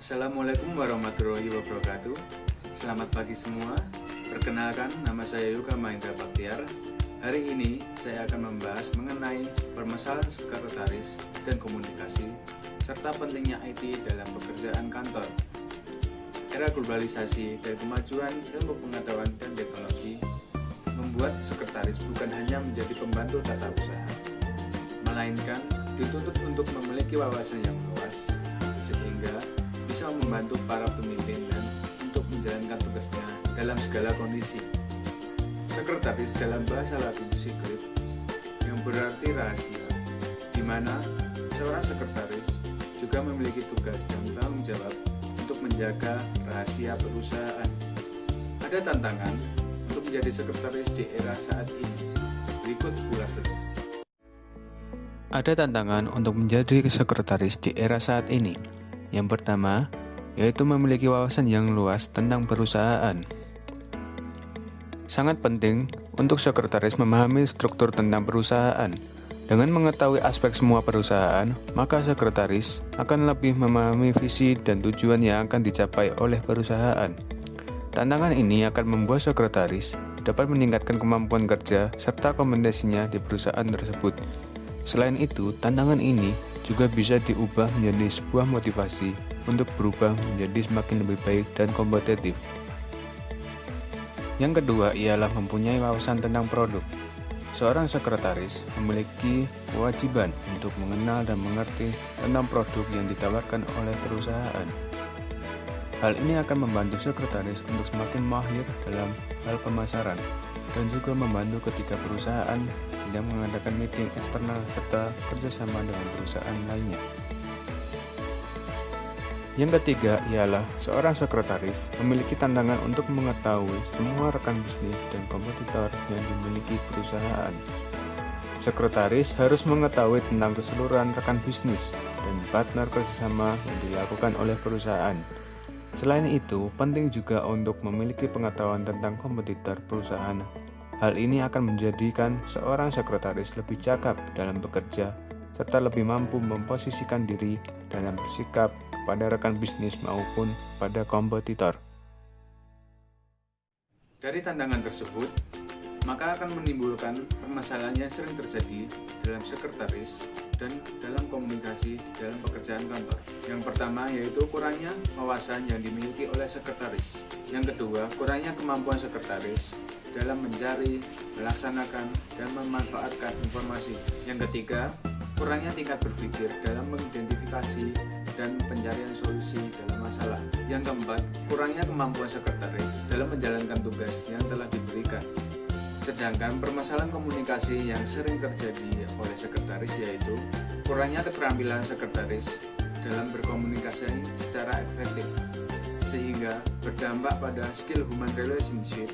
Assalamualaikum warahmatullahi wabarakatuh. Selamat pagi semua. Perkenalkan, nama saya Yoga Mahendra Baktiar. Hari ini saya akan membahas mengenai permasalahan sekretaris dan komunikasi, serta pentingnya IT dalam pekerjaan kantor. Era globalisasi dan kemajuan ilmu pengetahuan dan teknologi membuat sekretaris bukan hanya menjadi pembantu tata usaha, melainkan dituntut untuk memiliki wawasan yang luas, sehingga bisa membantu para pemimpin dan untuk menjalankan tugasnya dalam segala kondisi. Sekretaris dalam bahasa Latin secret, yang berarti rahasia, di mana seorang sekretaris juga memiliki tugas dan tanggung jawab untuk menjaga rahasia perusahaan. Ada tantangan untuk menjadi sekretaris di era saat ini. Berikut ulasannya. Ada tantangan untuk menjadi sekretaris di era saat ini. Yang pertama, yaitu memiliki wawasan yang luas tentang perusahaan. Sangat penting untuk sekretaris memahami struktur tentang perusahaan. Dengan mengetahui aspek semua perusahaan, maka sekretaris akan lebih memahami visi dan tujuan yang akan dicapai oleh perusahaan. Tantangan ini akan membuat sekretaris dapat meningkatkan kemampuan kerja serta kompetensinya di perusahaan tersebut. Selain itu, tantangan ini juga bisa diubah menjadi sebuah motivasi untuk berubah menjadi semakin lebih baik dan kompetitif. Yang kedua ialah mempunyai wawasan tentang produk. Seorang sekretaris memiliki kewajiban untuk mengenal dan mengerti tentang produk yang ditawarkan oleh perusahaan. Hal ini akan membantu sekretaris untuk semakin mahir dalam hal pemasaran dan juga membantu ketika perusahaan sedang mengadakan meeting eksternal serta kerjasama dengan perusahaan lainnya. Yang ketiga ialah seorang sekretaris memiliki tantangan untuk mengetahui semua rekan bisnis dan kompetitor yang dimiliki perusahaan. Sekretaris harus mengetahui tentang keseluruhan rekan bisnis dan partner kerjasama yang dilakukan oleh perusahaan. Selain itu, penting juga untuk memiliki pengetahuan tentang kompetitor perusahaan. Hal ini akan menjadikan seorang sekretaris lebih cakap dalam bekerja, serta lebih mampu memposisikan diri dalam bersikap kepada rekan bisnis maupun pada kompetitor. Dari tantangan tersebut, maka akan menimbulkan permasalahan yang sering terjadi dalam sekretaris dan dalam komunikasi di dalam pekerjaan kantor. Yang pertama yaitu kurangnya wawasan yang dimiliki oleh sekretaris. Yang kedua, kurangnya kemampuan sekretaris dalam mencari, melaksanakan, dan memanfaatkan informasi. Yang ketiga, kurangnya tingkat berpikir dalam mengidentifikasi dan pencarian solusi dalam masalah. Yang keempat, kurangnya kemampuan sekretaris dalam menjalankan tugas yang telah diberikan. Sedangkan permasalahan komunikasi yang sering terjadi oleh sekretaris yaitu kurangnya keterampilan sekretaris dalam berkomunikasi secara efektif, sehingga berdampak pada skill human relationship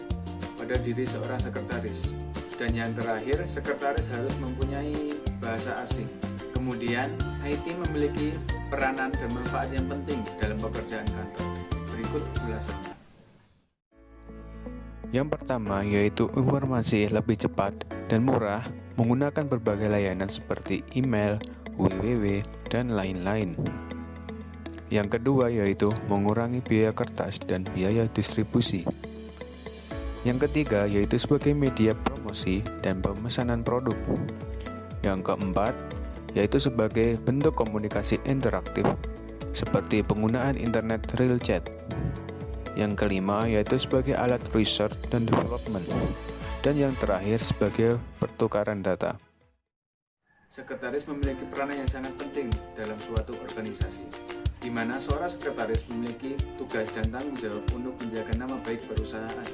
pada diri seorang sekretaris. Dan yang terakhir, sekretaris harus mempunyai bahasa asing. Kemudian, IT memiliki peranan dan manfaat yang penting dalam pekerjaan kantor. Berikut ulasannya. Yang pertama yaitu informasi lebih cepat dan murah menggunakan berbagai layanan seperti email, www, dan lain-lain. Yang kedua yaitu mengurangi biaya kertas dan biaya distribusi. Yang ketiga yaitu sebagai media promosi dan pemesanan produk. Yang keempat yaitu sebagai bentuk komunikasi interaktif seperti penggunaan internet real chat. Yang kelima yaitu sebagai alat research dan development. Dan yang terakhir sebagai pertukaran data. Sekretaris memiliki peranan yang sangat penting dalam suatu organisasi, di mana seorang sekretaris memiliki tugas dan tanggung jawab untuk menjaga nama baik perusahaan.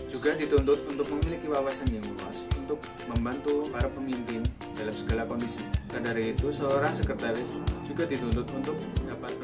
Juga dituntut untuk memiliki wawasan yang luas untuk membantu para pemimpin dalam segala kondisi. Dan dari itu, seorang sekretaris juga dituntut untuk dapat